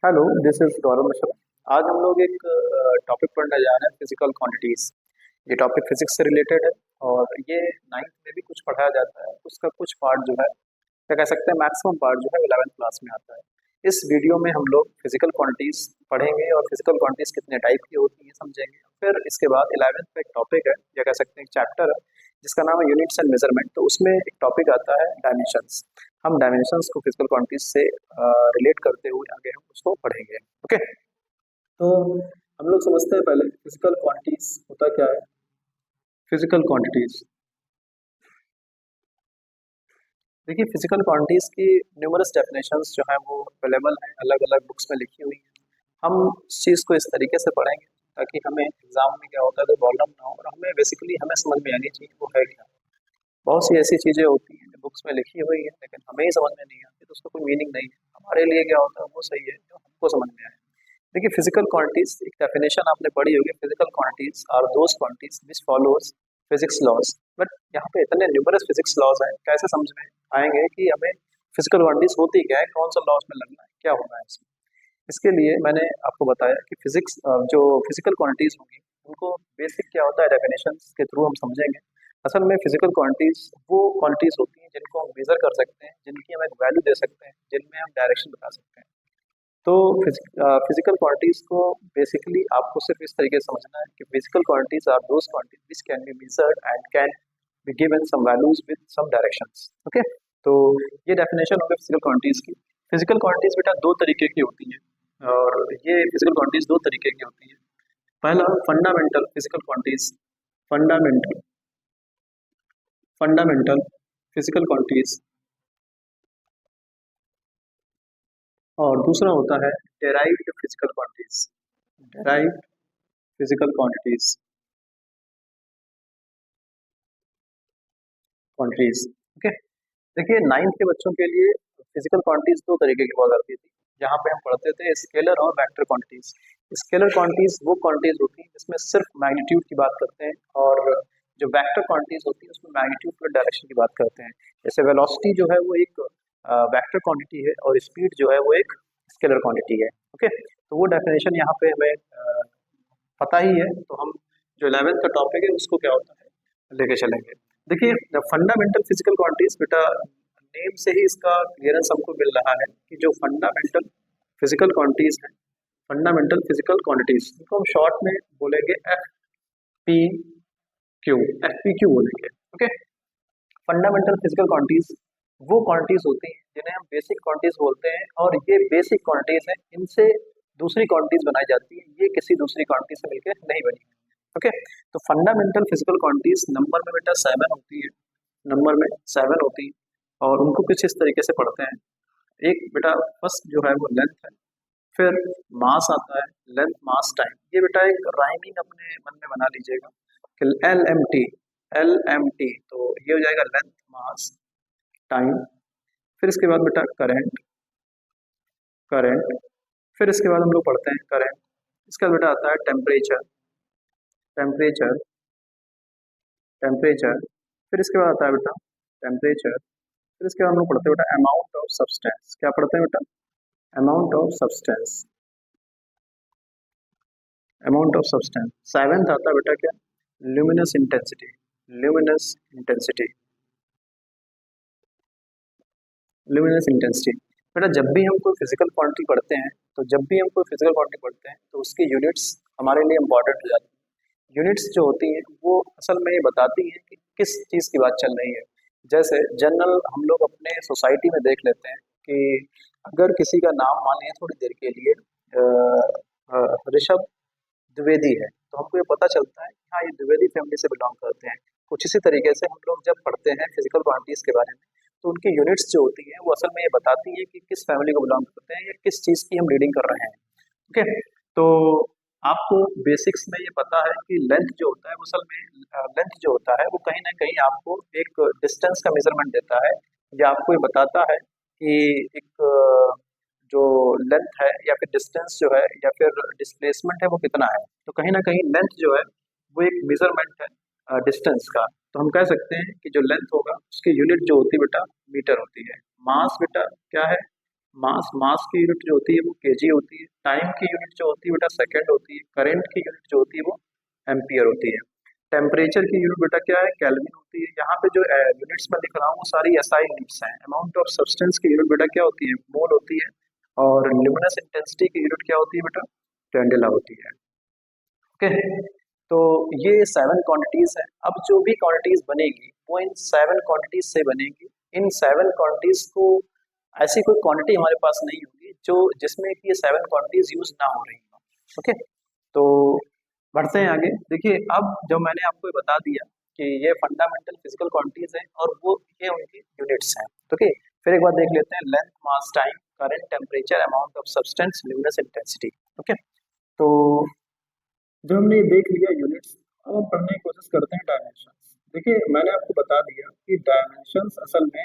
Hello, this is गौरव मिश्रा। आज हम लोग एक टॉपिक पढ़ने जा रहे हैं, फिजिकल क्वांटिटीज। ये टॉपिक फिजिक्स से रिलेटेड है और ये नाइन्थ में भी कुछ पढ़ाया जाता है। उसका कुछ पार्ट जो है, क्या कह सकते हैं, मैक्सिमम पार्ट जो है 11th क्लास में आता है। इस वीडियो में हम लोग फिजिकल क्वांटिटीज पढ़ेंगे और फिजिकल क्वांटिटीज कितने टाइप की होती हैं समझेंगे। फिर इसके बाद 11th में एक टॉपिक है, या कह सकते हैं एक चैप्टर है, जिसका नाम है यूनिट्स एंड मेजरमेंट। तो उसमें एक टॉपिक आता है डायमेंशंस। हम डायमेंशंस को फिजिकल क्वांटिटीज से रिलेट करते हुए आगे हम उसको पढ़ेंगे। ओके, तो हम लोग समझते हैं पहले फिजिकल क्वांटिटीज होता क्या है। फिजिकल क्वांटिटीज, देखिए फिजिकल क्वांटिटीज की न्यूमरस डेफिनेशंस जो है वो अवेलेबल हैं, अलग अलग बुक्स में लिखी हुई हैं। हम इस चीज़ को इस तरीके से पढ़ेंगे ताकि हमें एग्जाम में क्या होता है तो प्रॉब्लम ना हो, और हमें बेसिकली हमें समझ में आनी चाहिए वो है क्या। बहुत सी ऐसी चीज़ें होती हैं जो बुक्स में लिखी हुई है लेकिन हमें ही समझ में नहीं आती, तो उसका कोई मीनिंग नहीं है। हमारे लिए क्या होता है वो सही है जो हमको समझ में आए। देखिए फिजिकल क्वांटिटीज एक डेफिनेशन आपने पढ़ी होगी, physical quantities are those quantities which follows physics laws. But यहाँ पे इतने न्यूमरस फिजिक्स लॉज हैं, कैसे समझ में आएंगे कि हमें फिजिकल क्वांटिटीज होती क्या है, कौन सा लॉज में लगना है, क्या होना है इसमें। इसके लिए मैंने आपको बताया कि फिजिक्स जो फिजिकल क्वांटिटीज होंगी उनको बेसिक क्या होता है डेफिनेशन के थ्रू हम समझेंगे। असल में फिजिकल क्वांटिटीज वो क्वांटिटीज होती हैं जिनको हम मेजर कर सकते हैं, जिनकी हम एक वैल्यू दे सकते हैं, जिनमें हम डायरेक्शन बता सकते हैं। तो फिजिकल क्वांटिटीज को बेसिकली आपको सिर्फ इस तरीके से समझना है कि physical quantities are those quantities which can be measured and can be given some values with some directions. Okay, तो ये डेफिनेशन हो गई फिजिकल क्वांटिटीज की। फिजिकल क्वांटिटीज बेटा दो तरीके की होती हैं, और ये फिजिकल क्वांटिटीज दो तरीके की होती हैं। पहला fundamental physical quantities, fundamental fundamental physical quantities, और दूसरा होता है derived physical quantities, derived physical quantities. Okay, देखिए नाइन्थ के बच्चों के लिए फिजिकल क्वांटिटीज दो तरीके की हुआ करती थी। जहाँ पे हम पढ़ते थे स्केलर और वेक्टर क्वांटिटीज। स्केलर क्वांटिटीज वो क्वांटिटीज होती हैं जिसमें सिर्फ मैग्नीट्यूड की बात करते हैं, और जो वेक्टर क्वांटिटीज होती है उसमें मैग्नीट्यूड प्लस डायरेक्शन की बात करते हैं। जैसे वेलोसिटी जो है वो एक वेक्टर क्वांटिटी है और स्पीड जो है वो एक स्केलर क्वांटिटी है। ओके, तो वो डेफिनेशन यहाँ पे हमें पता ही है, तो हम जो 11th का टॉपिक है उसको क्या होता है लेके चलेंगे। देखिए फंडामेंटल फिजिकल क्वांटिटीज बेटा, नेम से ही इसका क्लियरेंस हमको मिल रहा है कि जो फंडामेंटल फिजिकल क्वांटिटीज है, फंडामेंटल फिजिकल क्वांटिटीज इनको हम शॉर्ट में बोलेंगे F P Q, F P Q बोलेंगे। ओके, फंडामेंटल फिजिकल क्वांटिटीज वो क्वांटिटीज होती हैं जिन्हें हम बेसिक क्वांटिटीज बोलते हैं, और ये बेसिक क्वांटिटीज हैं, इनसे दूसरी क्वांटिटीज बनाई जाती है, ये किसी दूसरी क्वांटिटी से मिलकर नहीं बनी। ओके, तो फंडामेंटल फिजिकल क्वांटिटीज नंबर में बेटा 7 होती है, नंबर में 7 होती है, और उनको कुछ इस तरीके से पढ़ते हैं। एक बेटा फर्स्ट जो है वो लेंथ है, फिर मास आता है, लेंथ मास टाइम। ये बेटा एक राइमिंग अपने मन में बना लीजिएगा कि L M T, L M T, तो ये हो जाएगा लेंथ मास टाइम। फिर इसके बाद बेटा करेंट, करेंट, फिर इसके बाद हम लोग पढ़ते हैं करेंट। इसका बेटा आता है टेम्परेचर, टेम्परेचर, टेम्परेचर, फिर इसके बाद आता है बेटा टेम्परेचर। फिर इसके बाद हम लोग पढ़ते हैं बेटा अमाउंट ऑफ सब्सटेंस। क्या पढ़ते हैं बेटा? Amount of substance, amount of substance. Seventh आता है बेटा क्या? Luminous intensity, luminous intensity, luminous intensity. बेटा जब भी हम कोई फिजिकल क्वांटिटी पढ़ते हैं, तो जब भी हम कोई फिजिकल क्वांटिटी पढ़ते हैं तो उसकी यूनिट्स हमारे लिए इंपॉर्टेंट हो जाती है। यूनिट्स जो होती हैं वो असल में ये बताती हैं कि किस चीज़ की बात चल रही है। जैसे जनरल हम लोग अपने सोसाइटी में देख लेते हैं कि अगर किसी का नाम मान लिया थोड़ी देर के लिए ऋषभ द्विवेदी है, तो हमको ये पता चलता है कि हाँ ये द्विवेदी फैमिली से बिलोंग करते हैं। कुछ इसी तरीके से हम लोग जब पढ़ते हैं फिजिकल क्वांटिटीज के बारे में, तो उनकी यूनिट्स जो होती हैं वो असल में ये बताती है कि किस फैमिली को बिलोंग करते हैं या किस चीज़ की हम रीडिंग कर रहे हैं। ओके, तो आपको बेसिक्स में ये पता है कि लेंथ जो होता है वो असल में लेंथ जो होता है वो कहीं ना कहीं आपको एक डिस्टेंस का मेजरमेंट देता है, या आपको ये बताता है कि एक जो लेंथ है या फिर डिस्टेंस जो है या फिर डिस्प्लेसमेंट है वो कितना है। तो कहीं ना कहीं लेंथ जो है वो एक मेजरमेंट है डिस्टेंस का। तो हम कह सकते हैं कि जो लेंथ होगा उसकी यूनिट जो होती है बेटा मीटर होती है। मास बेटा क्या है? मास की यूनिट जो होती है वो केजी होती है, टाइम की यूनिट जो होती है बेटा सेकंड होती है, करंट की यूनिट जो होती है वो एम्पियर होती है, टेम्परेचर की यूनिट बेटा क्या है, केल्विन होती है। यहाँ पे जो यूनिट्स मैं लिख रहा हूँ वो सारी एसआई यूनिट्स हैं। अमाउंट ऑफ सब्सटेंस की यूनिट बेटा क्या होती है, मोल होती है। और ल्यूमिनस इंटेंसिटी की यूनिट क्या होती है बेटा, कैंडेला होती है। ओके, तो ये 7 क्वांटिटीज है। अब जो भी क्वांटिटीज बनेगी वो इन 7 क्वांटिटीज से बनेगी। इन 7 क्वांटिटीज को ऐसी कोई क्वांटिटी हमारे पास नहीं होगी जो जिसमें कि ये 7 क्वांटिटीज यूज ना हो रही हो। ओके, तो बढ़ते हैं आगे। देखिए अब जो मैंने आपको ये बता दिया कि ये फंडामेंटल फिजिकल क्वांटिटीज हैं और वो ये उनकी यूनिट्स हैं। ओके, फिर एक बार देख लेते हैं, length, mass, time, current, temperature, amount of substance, luminous intensity. Okay, तो जब हमने ये देख लिया यूनिट्स, अब हम पढ़ने की कोशिश करते हैं डायमेंशन। देखिए मैंने आपको बता दिया कि डायमेंशंस असल में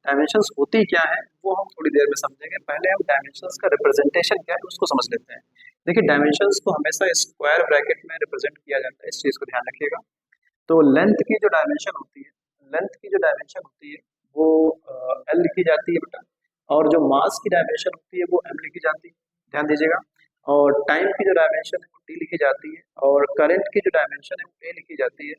डायमेंशंस होती क्या है वो हम थोड़ी देर में समझेंगे। पहले हम डायमेंशंस का रिप्रेजेंटेशन क्या है उसको समझ लेते हैं। देखिए डायमेंशंस को हमेशा स्क्वायर ब्रैकेट में रिप्रेजेंट किया जाता है, इस चीज को ध्यान रखिएगा। तो लेंथ की जो डायमेंशन होती है, लेंथ की जो डायमेंशन होती है वो एल लिखी जाती है बेटा, और जो मास की डायमेंशन होती है वो एम लिखी जाती है, ध्यान दीजिएगा। और टाइम की जो डायमेंशन है वो टी लिखी जाती है, और करंट की जो डायमेंशन है वो ए लिखी जाती है,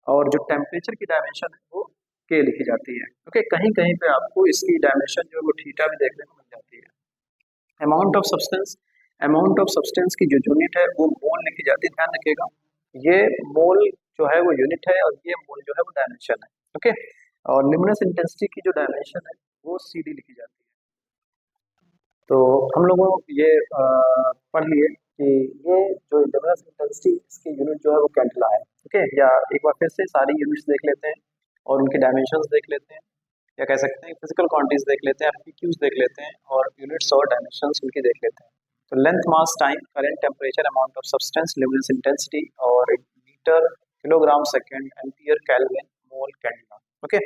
और जो टेम्परेचर की डायमेंशन है वो के लिखी जाती है। ओके, कहीं कहीं पे आपको इसकी डायमेंशन जो है वो थीटा भी देखने को मिल जाती है। Amount of substance, amount of substance की जो यूनिट है वो मोल लिखी जाती है, ध्यान रखिएगा। ये मोल जो है वो यूनिट है और ये मोल जो है वो डायमेंशन है। ओके, और ल्यूमिनस इंटेंसिटी की जो डायमेंशन है वो सी डी लिखी जाती है। तो हम लोगों ये पढ़ लिए कि ये जो ल्यूमिनस इंटेंसिटी इसकी यूनिट जो है वो कैंडेला है। ओके, या एक बार फिर से सारी यूनिट्स देख लेते हैं और उनके डायमेंशंस देख लेते हैं, या कह सकते हैं फिजिकल क्वांटिटीज देख लेते हैं, एमपीक्यूज देख लेते हैं, और यूनिट्स और डायमेंशंस उनकी देख लेते हैं। तो length, mass, time, current, temperature, amount of substance, luminous intensity, और metre, kilogram, second, ampere, kelvin, mole, candela. Okay,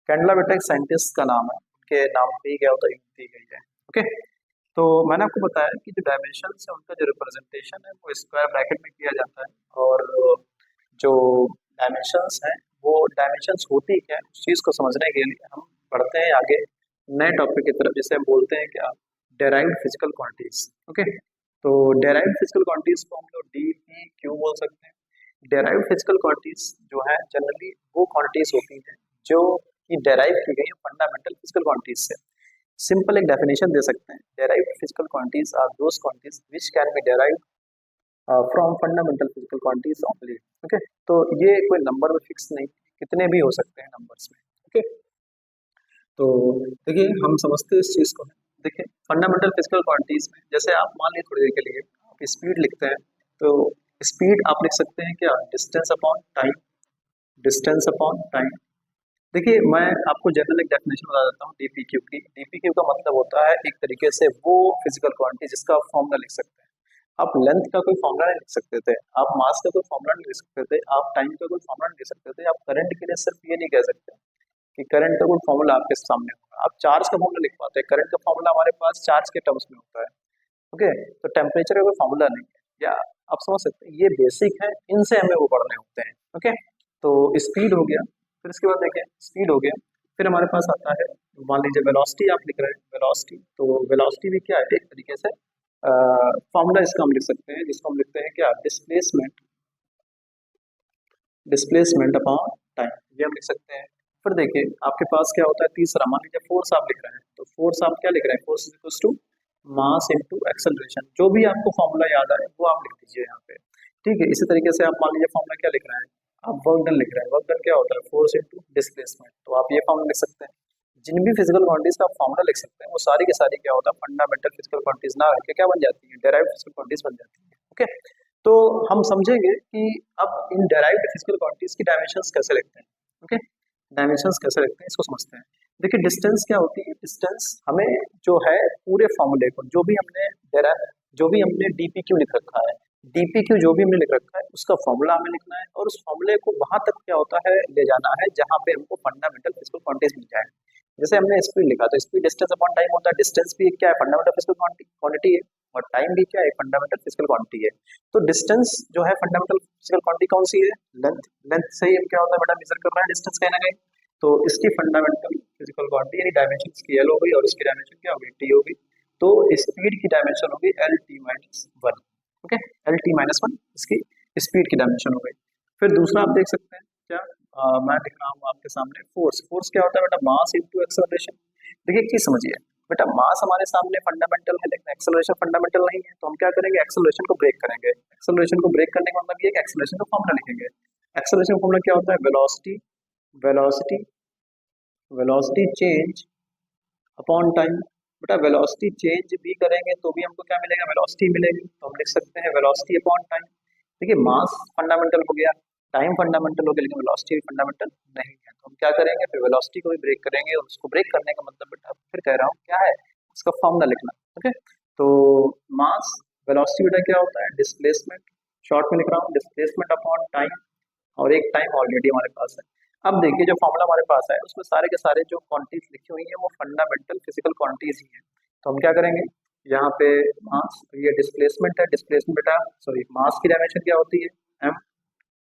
candela बेटा एक साइंटिस्ट का नाम है, उनके नाम पे ही गया होता है, दी गई है। ओके, तो मैंने आपको बताया कि जो डायमेंशन है उनका जो रिप्रेजेंटेशन है वो स्क्वायर ब्रैकेट में किया जाता है, और जो डायमेंशंस हैं वो डायमेंशंस होती क्या है उस चीज़ को समझने के लिए हम बढ़ते हैं आगे नए टॉपिक की तरफ, जिसे हम बोलते हैं क्या, डेराइव्ड फिजिकल क्वांटिटीज। ओके, तो डेराइव्ड फिजिकल क्वांटिटीज को हम लोग डी पी क्यू बोल सकते हैं। डेराइव्ड फिजिकल क्वांटिटीज जो है जनरली वो क्वांटिटीज होती हैं जो कि डेराइव की गई फंडामेंटल फिजिकल क्वांटिटीज से। सिंपल एक डेफिनेशन दे सकते हैं, derived physical quantities are those quantities which can be derived from fundamental physical quantities only. Okay, तो ये कोई नंबर में फिक्स नहीं, कितने भी हो सकते हैं नंबर्स में। ओके, तो देखिए हम समझते हैं इस चीज़ को। देखिए फंडामेंटल फिजिकल क्वांटिटीज में जैसे आप मान लीजिए थोड़ी देर के लिए आप स्पीड लिखते हैं, तो स्पीड आप लिख सकते हैं क्या, distance upon time, distance upon time. देखिए मैं आपको जनरल एक डेफिनेशन बता देता हूँ डीपीक्यू की। डीपीक्यू का मतलब होता है एक तरीके से वो फिजिकल क्वांटिटी जिसका आप फॉर्मूला लिख सकते हैं। आप लेंथ का कोई फॉर्मूला नहीं लिख सकते थे, आप मास का कोई फॉर्मूला नहीं लिख सकते थे, आप टाइम का कोई फॉर्मूला नहीं लिख सकते थे, आप करंट के लिए सिर्फ ये नहीं कह सकते कि करंट का कोई फॉर्मूला आपके सामने होगा। आप चार्ज का फॉर्मूला लिख पाते हैं, करंट का फॉर्मूला हमारे पास चार्ज के टर्म्स में होता है। ओके, तो टेम्परेचर का कोई फॉर्मूला नहीं है, या आप समझ सकते हैं ये बेसिक है, इनसे हमें वो पढ़ने होते हैं। ओके, तो स्पीड हो गया, फिर इसके बाद देखें स्पीड हो गया, फिर हमारे पास आता है मान लीजिए वेलोसिटी आप लिख रहे हैं, वेलोसिटी। तो वेलोसिटी भी क्या है, एक तरीके से फॉर्मूला इसका हम लिख सकते हैं जिसको हम लिखते हैं क्या, डिस्प्लेसमेंट, डिस्प्लेसमेंट अपॉन टाइम, ये हम लिख सकते हैं। फिर देखिए आपके पास क्या होता है तीसरा, मान लीजिए फोर्स आप लिख रहे हैं, तो फोर्स आप क्या लिख रहे हैं, force equals to mass into acceleration. जो भी आपको फॉर्मूला याद आए वो आप लिख दीजिए यहाँ पे। ठीक है, इसी तरीके से आप मान लीजिए फॉर्मूला क्या लिख रहे हैं, आप वर्क डन लिख रहे हैं, वर्क डन क्या होता है, फोर्स इनटू डिस्प्लेसमेंट, तो आप ये फॉर्मूला लिख सकते हैं। जिन भी फिजिकल क्वांटिटीज का आप फॉर्मूला लिख सकते हैं वो सारी की सारी क्या होता है, फंडामेंटल फिजिकल क्वांटिटीज ना रह के क्या बन जाती है, डेराइव्ड फिजिकल क्वांटिटीज बन जाती है। ओके, तो हम समझेंगे कि अब इन डेराइव्ड फिजिकल क्वांटिटीज की डायमेंशंस कैसे लिखते हैं। ओके, डायमेंशंस कैसे लिखते हैं इसको समझते हैं। देखिए डिस्टेंस क्या होती है, डिस्टेंस हमें जो है पूरे फॉर्मूले को जो भी हमने डीपीक्यू लिख रखा है, डीपीक्यू जो भी हमने लिख रखा है उसका फॉर्मूला हमें लिखना है, और उस फॉर्मूले को वहां तक क्या होता है ले जाना है जहां पे हमको फंडामेंटल फिजिकल क्वांटिटीज मिल जाए। जैसे हमने स्पीड लिखा तो स्पीड डिस्टेंस अपॉन टाइम होता है, डिस्टेंस भी क्या है, फंडामेंटल फिजिकल क्वांटिटी है, और टाइम भी क्या है, फंडामेंटल फिजिकल क्वांटिटी है। तो डिस्टेंस जो है फंडामेंटल फिजिकल क्वांटिटी कौन सी है, लेंथ। लेंथ से ही हम क्या होता है बेटा मेजर कर रहे हैं डिस्टेंस कहीं ना कहीं, तो इसकी फंडामेंटल फिजिकल क्वांटिटी यानी डायमेंशन इसकी एल हो गई और इसकी डायमेंशन क्या हो गई, टी हो गई। तो स्पीड की डायमेंशन होगी L t-1, okay, L t-1 इसकी स्पीड की डायमेंशन हो गई। फिर दूसरा आप देख सकते हैं क्या, मैं दिख रहा हूँ आपके सामने फोर्स। फोर्स क्या होता है बेटा, मास इंटू एक्सेलरेशन। देखिए एक चीज समझिए बेटा, मास हमारे सामने फंडामेंटल है लेकिन एक्सेलरेशन फंडामेंटल नहीं है, तो हम क्या करेंगे, एक्सेलरेशन को ब्रेक करेंगे। एक्सेलरेशन को ब्रेक करने का मतलब ये कि एक्सेलरेशन का फॉर्मूला लिखेंगे। एक्सेलरेशन फॉर्मूला क्या होता है, velocity velocity velocity change upon time. बेटा वेलोसिटी चेंज भी करेंगे तो भी हमको क्या मिलेगा, वेलोसिटी मिलेगी, तो हम लिख सकते हैं वेलोसिटी अपॉन टाइम। देखिए मास फंडामेंटल हो गया, टाइम फंडामेंटल हो गया, लेकिन वेलोसिटी फंडामेंटल नहीं है, तो हम क्या करेंगे, फिर वेलोसिटी को भी ब्रेक करेंगे। और उसको ब्रेक करने का मतलब बेटा फिर कह रहा हूँ क्या है, उसका फॉर्मूला लिखना। ओके, तो मास वेलोसिटी बेटा क्या होता है, डिस्प्लेसमेंट, शॉर्ट में लिख रहा हूँ डिस्प्लेसमेंट अपॉन टाइम, और एक टाइम ऑलरेडी हमारे पास है। अब देखिए जो फॉर्मूला हमारे पास है उसमें सारे के सारे जो क्वांटिटीज लिखी हुई है वो फंडामेंटल फिजिकल क्वांटिटीज ही है। तो हम क्या करेंगे, यहाँ पे मास, ये डिस्प्लेसमेंट है, डिस्प्लेसमेंट बेटा सॉरी मास की डायमेंशन क्या होती है m,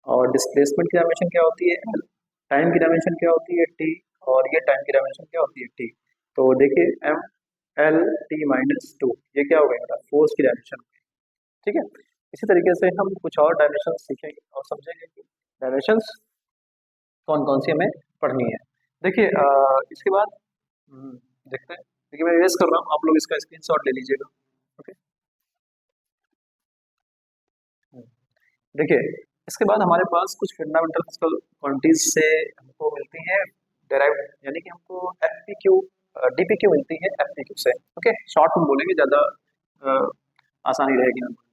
और डिस्प्लेसमेंट की डायमेंशन क्या होती है l, टाइम की डायमेंशन क्या होती है t, और ये टाइम की डायमेंशन क्या होती है t। तो देखिए m L t-2 ये क्या हो गया बेटा, फोर्स की डायमेंशन। ठीक है, इसी तरीके से हम कुछ और डायमेंशन सीखेंगे और समझेंगे कि डायमेंशंस कौन कौन सी हमें पढ़नी है। देखिए इसके बाद देखते हैं, देखिए मैं इरेज कर रहा हूँ, आप लोग इसका स्क्रीनशॉट ले लीजिएगा। ओके, देखिए इसके बाद हमारे पास कुछ फंडामेंटल फिजिकल क्वांटिटीज से हमको मिलती हैं डेराइव, यानी कि हमको एफपीक्यू डीपीक्यू मिलती है एफपीक्यू से। ओके, शॉर्ट में बोलेंगे, ज़्यादा आसानी रहेगी हमको।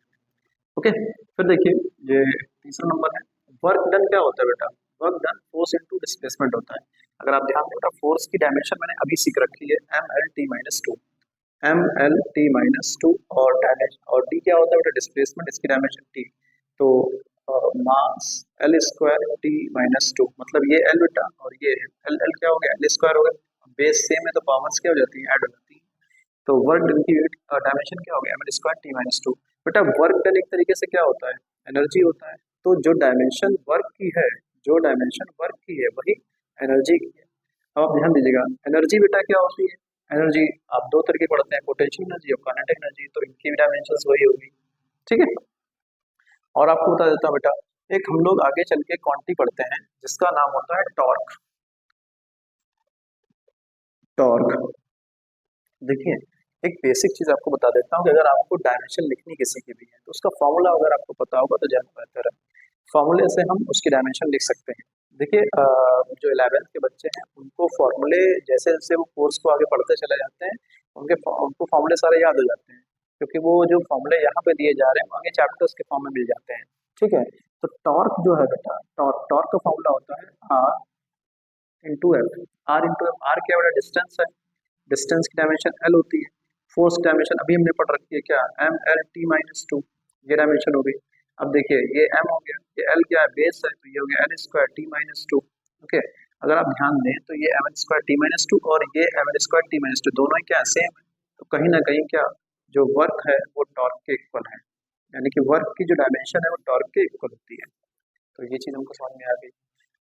ओके, फिर देखिए ये तीसरा नंबर है, वर्क डन क्या होता है बेटा, work done force into displacement होता है। अगर आप ध्यान दें बेटा, फोर्स की डायमेंशन मैंने अभी सीख रखी है M L t-2, M L t-2, और डायमेंशन और डी क्या होता है बेटा, डिस्प्लेसमेंट, इसकी डायमेंशन टी। तो मास L² t-2, मतलब ये L बेटा और ये L L क्या हो गया, L² हो गया, बेस सेम है तो पावर्स क्या हो जाती है, ऐड हो जाती है। तो वर्क डन की डायमेंशन क्या हो गया, M L² t-2। बेटा वर्क डन एक तरीके से क्या होता है, एनर्जी होता है। तो जो डायमेंशन वर्क की है, जो डायमेंशन वर्क की है वही एनर्जी की है। अब आप ध्यान दीजिएगा, एनर्जी बेटा क्या होती है, एनर्जी आप दो तरह की पढ़ते हैं, पोटेंशियल एनर्जी और काइनेटिक एनर्जी, तो इनकी भी डायमेंशन वही होगी। ठीक है, और आपको बता देता हूँ बेटा, एक हम लोग आगे चल के क्वांटिटी पढ़ते हैं जिसका नाम होता है टॉर्क। टॉर्क, देखिए एक बेसिक चीज आपको बता देता हूँ कि अगर आपको डायमेंशन लिखनी किसी की भी है तो उसका फॉर्मूला अगर आपको पता होगा तो ज्यादा बेहतर है। फॉर्मूले से हम उसकी डायमेंशन लिख सकते हैं। देखिए जो 11th के बच्चे हैं उनको फॉर्मूले जैसे जैसे वो कोर्स को आगे पढ़ते चले जाते हैं उनको फॉर्मूले सारे याद हो जाते हैं, क्योंकि वो जो फॉर्मूले यहाँ पे दिए जा रहे हैं वो आगे चैप्टर्स के फॉर्म में मिल जाते हैं। ठीक है, तो टॉर्क जो है बेटा, टॉर्क टॉर्क का फॉर्मूला होता है R इंटू एफ। आर क्या बेटा, डिस्टेंस है, डिस्टेंस की डायमेंशन एल होती है। फोर्स की डायमेंशन अभी हमने पढ़ रखी है क्या, M L t-2, ये डायमेंशन हो गई। अब देखिए ये m हो गया, ये l क्या है, बेस है, तो ये हो गया L² t-2। ओके, अगर आप ध्यान दें तो ये M L² t-2 और ये M L² t-2 दोनों ही क्या सेम है, तो कहीं ना कहीं क्या जो वर्क है वो टॉर्क के इक्वल है, यानी कि वर्क की जो डायमेंशन है वो टॉर्क के इक्वल होती है। तो ये चीज हमको समझ में आ गई।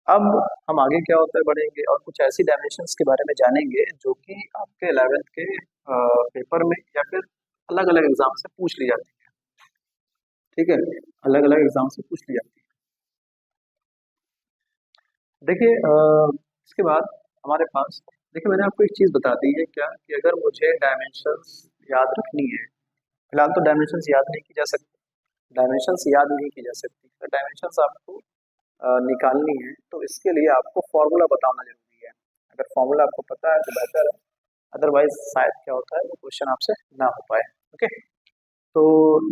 अब हम आगे क्या होता है बढ़ेंगे और कुछ ऐसी डायमेंशंस के बारे में जानेंगे जो कि आपके 11th के पेपर में या फिर अलग अलग एग्जाम से पूछ ली जाती है। ठीक है, अलग अलग एग्जाम से पूछ ली जाती है। देखिए इसके बाद हमारे पास, देखिए मैंने आपको एक चीज बता दी है क्या, कि अगर मुझे डायमेंशंस याद रखनी है, फिलहाल तो डायमेंशंस याद नहीं की जा सकती, डायमेंशंस याद नहीं की जा सकती, तो डायमेंशंस आपको निकालनी है तो इसके लिए आपको फॉर्मूला बताना जरूरी है। अगर फॉर्मूला आपको पता है तो बेहतर है, अदरवाइज शायद क्या होता है वो क्वेश्चन आपसे ना हो पाए। ओके, तो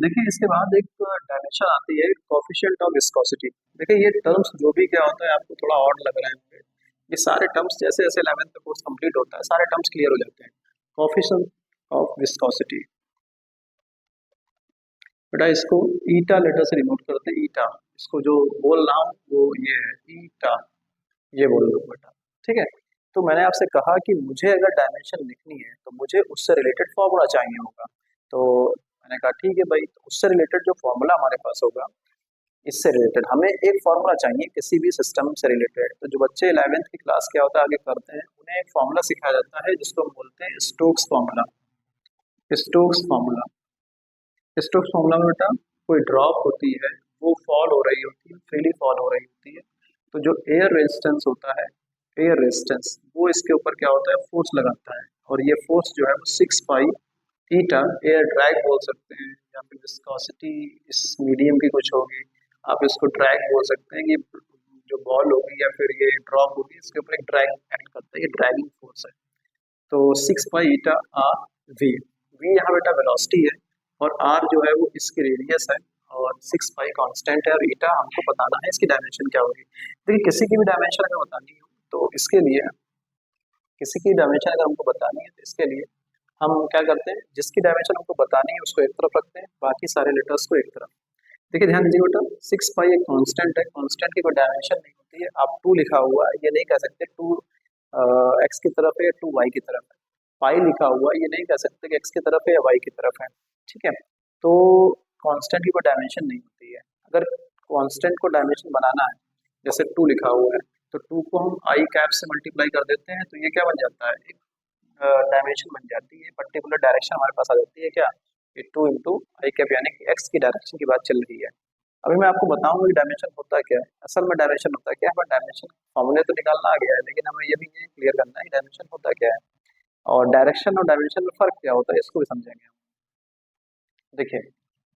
देखिए इसके बाद एक डायमेंशन आती है कोफिशिएंट ऑफ विस्कोसिटी। देखिए ये टर्म्स जो भी क्या होता है आपको थोड़ा ऑड लग रहा है मुझे, ये सारे टर्म्स जैसे जैसे 11th का कोर्स कंप्लीट होता है सारे टर्म्स क्लियर हो जाते हैं। कोफिशिएंट ऑफ विस्कोसिटी, बेटा इसको ईटा लेटर से रिनोट करते हैं, ईटा, इसको जो बोल रहा हूँ वो ये है ईटा, ये बोल दो बेटा। ठीक है, तो मैंने आपसे कहा कि मुझे अगर डायमेंशन लिखनी है तो मुझे उससे रिलेटेड फॉर्मूला चाहिए होगा। तो मैंने कहा ठीक है भाई, तो उससे रिलेटेड जो फॉर्मूला हमारे पास होगा, इससे रिलेटेड हमें एक फॉर्मूला चाहिए किसी भी सिस्टम से रिलेटेड। तो जो बच्चे 11th की क्लास क्या होता है आगे करते हैं उन्हें एक फॉर्मूला सिखाया जाता है जिसको हम बोलते हैं Stokes formula. Stokes formula. Stokes formula में बेटा कोई ड्रॉप होती है, वो फॉल हो रही होती है, फ्रीली फॉल हो रही होती है, तो जो एयर रेजिस्टेंस होता है, एयर रेजिस्टेंस वो इसके ऊपर क्या होता है, फोर्स लगाता है। और ये फोर्स जो है वो 6 पाई ईटा एयर ड्रैग बोल सकते हैं, या फिर विस्कोसिटी इस मीडियम की कुछ होगी, आप इसको ड्रैग बोल सकते हैं कि जो बॉल होगी या फिर ये ड्रॉप होगी इसके ऊपर एक ड्रैग एक्ट करता है, ये ड्रैगिंग फोर्स है। तो 6 पाई ईटा आर वी, वी यहाँ बेटा वेलोसिटी है और आर जो है वो इसकी रेडियस है, और 6 पाई कांस्टेंट है, और ईटा हमको बताना है इसकी डायमेंशन क्या होगी। देखिए किसी की भी डायमेंशन अगर बतानी हो तो इसके लिए, किसी की डायमेंशन अगर हमको बतानी है तो इसके लिए हम क्या करते हैं, जिसकी डायमेंशन हमको बतानी है उसको एक तरफ रखते हैं, बाकी सारे लेटर्स को एक तरफ। देखिए ध्यान दीजिए बेटा, 6 पाई एक कांस्टेंट है, कांस्टेंट की कोई डायमेंशन नहीं होती है। आप 2 लिखा हुआ है ये नहीं कह सकते 2 एक्स की तरफ है या 2 वाई की तरफ है। पाई लिखा हुआ है ये नहीं कह सकते कि एक्स की तरफ है या वाई की तरफ है। ठीक है, तो कांस्टेंट की कोई डायमेंशन नहीं होती है। अगर कांस्टेंट को डायमेंशन बनाना है, जैसे 2 लिखा हुआ है, तो 2 को हम आई कैप से मल्टीप्लाई कर देते हैं, तो ये क्या बन जाता है, एक डायमेंशन बन जाती है, पर्टिकुलर डायरेक्शन हमारे पास आ जाती है क्या, ये 2 इंटू आई कैप, यानी कि एक्स की डायरेक्शन की बात चल रही है। अभी मैं आपको बताऊंगा कि डायमेंशन होता क्या है, असल में डायमेंशन होता क्या है। हमें डायमेंशन फॉर्मूले तो निकालना आ गया है, लेकिन हमें ये भी ये क्लियर करना है कि डायमेंशन होता क्या है, और डायरेक्शन और डायमेंशन में फर्क क्या होता है इसको भी समझेंगे हम। देखिए,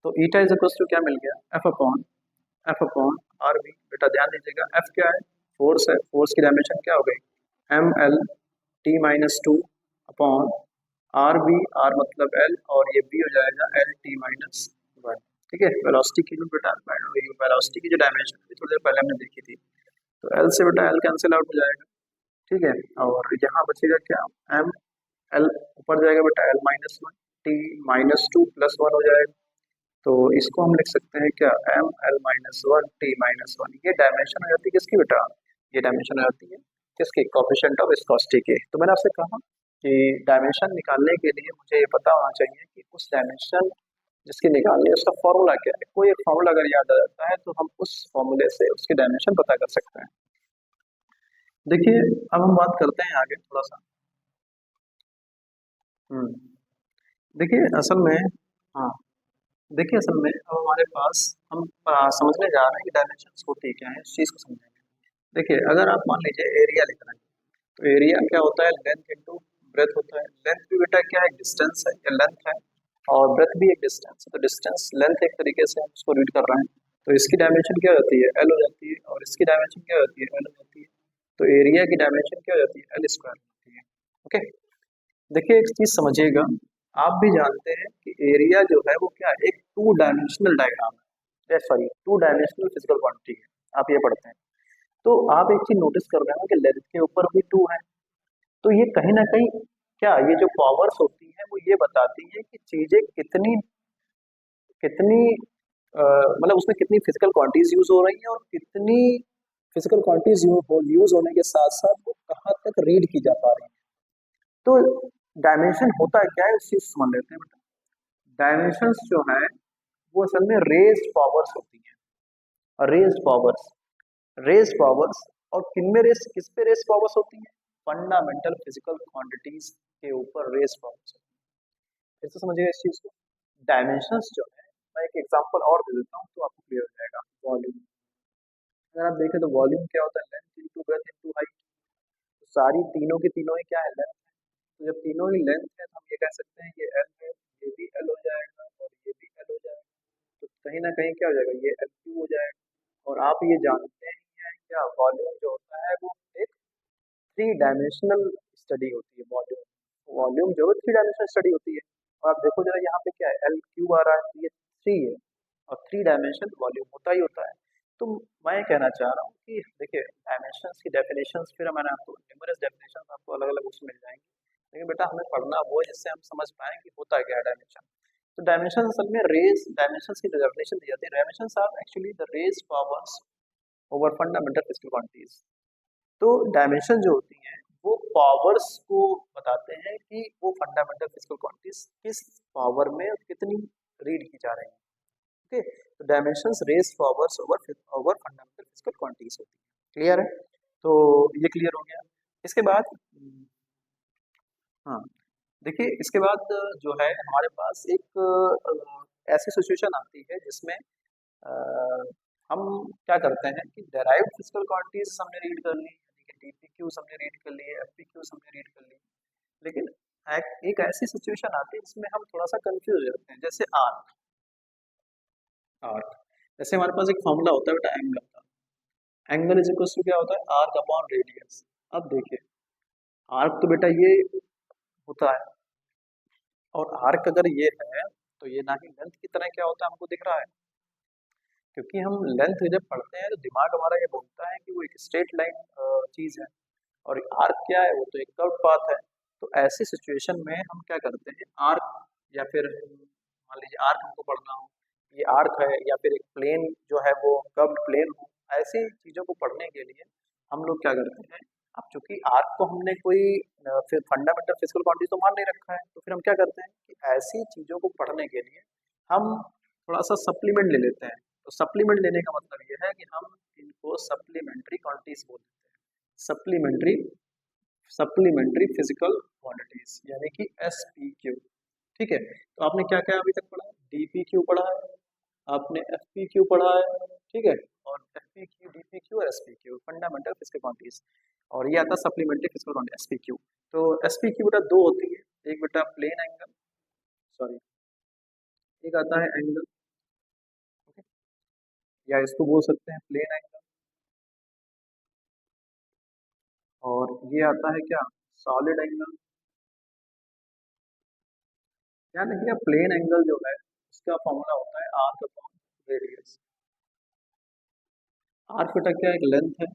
तो ईटा इज इक्वल टू क्या मिल गया, एफ अपॉन आर बी। बेटा ध्यान दीजिएगा, एफ क्या है, फोर्स है, फोर्स की डायमेंशन क्या हो गई, M L T-2 upon R B, R मतलब एल, और ये बी हो जाएगा L T-1। ठीक है, वेलोसिटी की बेटा, वेलोसिटी की जो डायमेंशन थोड़ी देर पहले हमने देखी थी, तो एल से बेटा एल कैंसिल आउट हो जाएगा। ठीक है, और यहाँ बचेगा क्या, एम एल ऊपर जाएगा बेटा L-1, T-2 +1 हो जाएगा। तो इसको हम लिख सकते हैं क्या, M L-1 T-1, ये डायमेंशन हो जाती है किसकी बेटा, ये डायमेंशन हो जाती है किसकी, कोफिशिएंट ऑफ विस्कोसिटी के। तो मैंने आपसे कहा कि डायमेंशन निकालने के लिए मुझे ये पता होना चाहिए कि उस डायमेंशन जिसकी निकालनी है उसका फॉर्मूला क्या है। कोई एक फॉर्मूला अगर याद आ जाता है तो हम उस फॉर्मूले से उसकी डायमेंशन पता कर सकते हैं। देखिए अब हम बात करते हैं आगे थोड़ा सा। हम्म, देखिए असल में, हाँ, देखिए असल में अब हमारे पास हम समझने जा रहे हैं कि डायमेंशन होती क्या है, इस चीज़ को समझेंगे। देखिए अगर आप मान लीजिए एरिया लिख रहे हैं, तो एरिया क्या होता है, लेंथ इंटू ब्रेथ होता है। लेंथ भी बेटा क्या है, डिस्टेंस है या लेंथ है, और ब्रेथ भी एक डिस्टेंस है। तो डिस्टेंस लेंथ एक तरीके से हम उसको रीड कर रहे हैं, तो इसकी डायमेंशन क्या होती है, एल हो जाती है, और इसकी डायमेंशन क्या होती है, एल हो जाती है। तो एरिया की डायमेंशन क्या हो जाती है, L² होती है। ओके, देखिए एक चीज समझिएगा, आप भी जानते हैं कि एरिया जो है वो क्या है, एक 2 डायमेंशनल डायग्राम है, सॉरी 2 डायमेंशनल फिजिकल क्वांटिटी है, आप ये पढ़ते हैं। तो आप एक चीज नोटिस कर रहे हो कि लेंथ के ऊपर भी 2 है, तो ये कहीं ना कहीं क्या, ये जो पावर्स होती है वो ये बताती है कि चीजें कितनी कितनी मतलब उसमें कितनी फिजिकल क्वांटिटीज यूज हो रही हैं, और कितनी फिजिकल क्वांटिटीज यूज होने के साथ साथ वो कहाँ तक रीड की जा पा रही है। तो डायमेंशन होता क्या है, इस चीज समझ लेते हैं बेटा। डायमेंशंस जो है वो असल में रेज्ड पावर्स होती हैं, रेज्ड पावर्स, रेज्ड पावर्स। और किन में रेस, किस पे रेस पावर्स होती हैं, फंडामेंटल फिजिकल क्वांटिटीज के ऊपर रेस पावर्स। फिर से समझिएगा इस चीज को, डायमेंशंस जो है, मैं एक एग्जांपल और दे देता हूँ तो आपको क्लियर हो जाएगा। वॉल्यूम, अगर आप देखें तो वॉल्यूम क्या होता है, length into breadth into height. तो सारी तीनों की तीनों ही क्या है, लेंथ। तो जब तीनों ही लेंथ है तो हम ये कह सकते हैं ये एल है, ये भी एल हो जाएगा और ये भी एल हो जाएगा। तो कहीं ना कहीं क्या हो जाएगा, ये L³ हो जाएगा। और आप ये जानते हैं क्या, वॉल्यूम जो होता है वो एक 3 डायमेंशनल स्टडी होती है। वॉल्यूम, वॉल्यूम जो है 3 डायमेंशनल स्टडी होती है। और आप देखो जरा यहाँ पे क्या है, L³ आ रहा है, तो ये 3 है, और 3 डायमेंशन वॉल्यूम होता ही होता है। तो मैं ये कहना चाह रहा हूँ कि देखिए डायमेंशंस की डेफिनेशंस, फिर मैंने आपको न्यूमरस डेफिनेशंस आपको अलग अलग उसमें मिल जाएंगी, लेकिन बेटा हमें पढ़ना वो है जिससे हम समझ पाएं कि होता क्या है डायमेंशन। तो डायमेंशन असल में रेज, डायमेंशंस की डेफिनेशन दी जाती है, dimensions are actually the raised powers over fundamental physical quantities. तो डायमेंशन जो होती हैं वो पावर्स को बताते हैं कि वो फंडामेंटल फिजिकल क्वांटिटीज किस पावर में कितनी रीड की जा रही हैं। ओके, तो dimensions raised powers over over fundamental physical quantities होती है। क्लियर है, तो ये क्लियर हो गया। इसके बाद हाँ, देखिए इसके बाद जो है हमारे पास एक ऐसी सिचुएशन आती है जिसमें अ, हम क्या करते हैं कि डेराइव्ड फिजिकल क्वांटिटीज हमने रीड कर ली, यानी कि डीपीक्यूज हमने रीड कर लिए, एफपीक्यूज हमने रीड कर ली, लेकिन एक ऐसी सिचुएशन आती है जिसमें हम थोड़ा सा कंफ्यूज हो जाते हैं, जैसे आर्क। आर्क जैसे हमारे पास एक फॉर्मूला होता है बेटा एंगल का। एंगल इज इक्वल टू क्या होता है, आर्क अपॉन रेडियस। अब देखिए आर्क तो बेटा ये होता है, और आर्क अगर ये है तो ये ना ही लेंथ की तरह क्या होता है हमको दिख रहा है, क्योंकि हम लेंथ जब पढ़ते हैं तो दिमाग हमारा ये बोलता है कि वो एक स्ट्रेट लाइन चीज है, और आर्क क्या है, वो तो एक कर्व पाथ है। तो ऐसी सिचुएशन में हम क्या करते हैं, आर्क या फिर मान लीजिए आर्क हमको पढ़ना हो, ये आर्क है या फिर एक प्लेन जो है वो कर्व्ड प्लेन हो, ऐसी चीजों को पढ़ने के लिए हम लोग क्या करते हैं, अब चूंकि आर्क को हमने कोई फिर फंडामेंटल फिजिकल क्वांटिटी तो मान नहीं रखा है, तो फिर हम क्या करते हैं कि ऐसी चीजों को पढ़ने के लिए हम थोड़ा सा सप्लीमेंट ले लेते हैं। तो सप्लीमेंट लेने का मतलब ये है कि हम इनको सप्लीमेंट्री क्वांटिटीज बोलते हैं, सप्लीमेंट्री सप्लीमेंट्री फिजिकल क्वांटिटीज, यानी कि एसपीक्यू। ठीक है, तो आपने क्या क्या अभी तक पढ़ा, डीपीक्यू पढ़ा है, आपने एफपीक्यू पढ़ा है, ठीक है, और एफपीक्यू डीपीक्यू और एसपीक्यू फंडामेंटल फिजिकल क्वांटिटीज, और ये आता है सप्लीमेंट्री फिजिकल क्वांटिटी एसपीक्यू। तो एसपीक्यू बेटा दो होती है, एक बेटा प्लेन एंगल, सॉरी एक आता है एंगल, ओके, या इसको बोल सकते हैं प्लेन एंगल, और ये आता है क्या, सॉलिड एंगल। याद रखिएगा प्लेन एंगल जो है उसका फॉर्मूला होता है आर्क अपॉन रेडियस। आर्क बेटा क्या है, एक लेंथ है,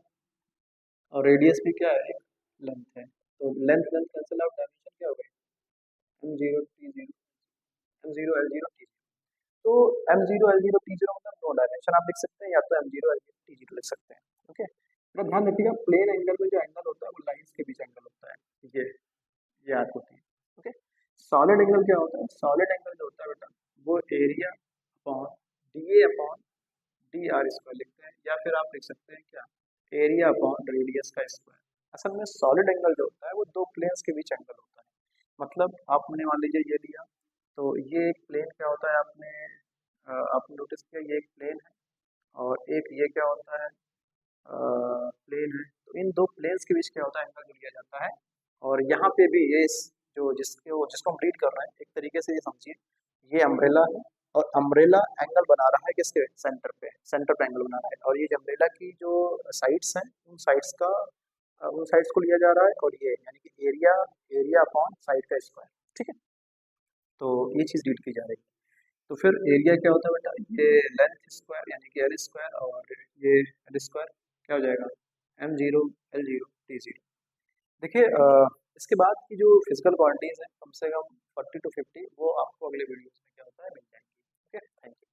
और रेडियस भी क्या है, एक लेंथ है। तो length length cancel out, dimension क्या हो गई, M zero T zero, M zero L zero T zero. तो M zero L zero T zero मतलब दो डायमेंशन आप लिख सकते हैं, या तो M zero L zero T zero लिख सकते हैं। ओके, तो ध्यान रखिएगा प्लेन एंगल में जो एंगल होता है वो लाइंस के बीच एंगल होता है, ये आर्क होती है। ओके, सॉलिड एंगल क्या होता है, सॉलिड एंगल जो होता है बेटा वो area upon D A upon D R square लिखते हैं, या फिर आप लिख सकते हैं क्या, एरिया अपॉन रेडियस का स्क्वायर। असल में सॉलिड एंगल जो होता है वो दो प्लेन्स के बीच एंगल होता है। मतलब आपने मान लीजिए ये लिया, तो ये एक प्लेन क्या होता है, आपने नोटिस किया ये एक प्लेन है, और एक ये क्या होता है, प्लेन है। तो इन दो प्लेन्स के बीच क्या होता है, एंगल लिया जाता है। और यहाँ पे भी ये जो जिसको हम रीड कर रहे हैं, एक तरीके से ये समझिए ये अम्ब्रेला है, और अम्ब्रेला एंगल बना रहा है किसके, सेंटर पे एंगल बना रहा है, और ये जो अम्ब्रेला की जो साइड्स हैं उन साइड्स को लिया जा रहा है, और ये यानी कि एरिया एरिया अपॉन साइड का स्क्वायर। ठीक है, तो ये चीज़ रीड की जा रही है। तो फिर एरिया क्या होता है बेटा, ये लेंथ स्क्वायर यानी कि एल स्क्वायर, और ये एल स्क्वायर क्या हो जाएगा, M zero L zero T zero. देखिए इसके बाद की जो फिजिकल क्वांटिटीज हैं कम से कम 40 to 50, वो आपको अगले वीडियोस में क्या होता है मिल जाएंगी। Okay, thank you.